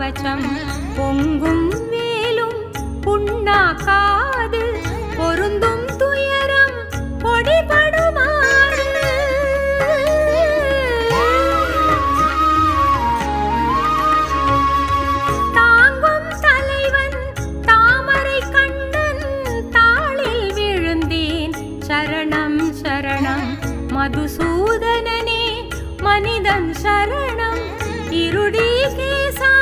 கவச்சம் பொங்கும் வேலும் புண்ணாக்காது பொருந்தும் துயரம் பொடிபடுமாறு தாங்கும் தலைவன் தாமரை கண்ணன் தாளில் விழுந்தேன் சரணம் சரணம் மதுசூதனனே மனிதன் சரணம் இருடி கேசா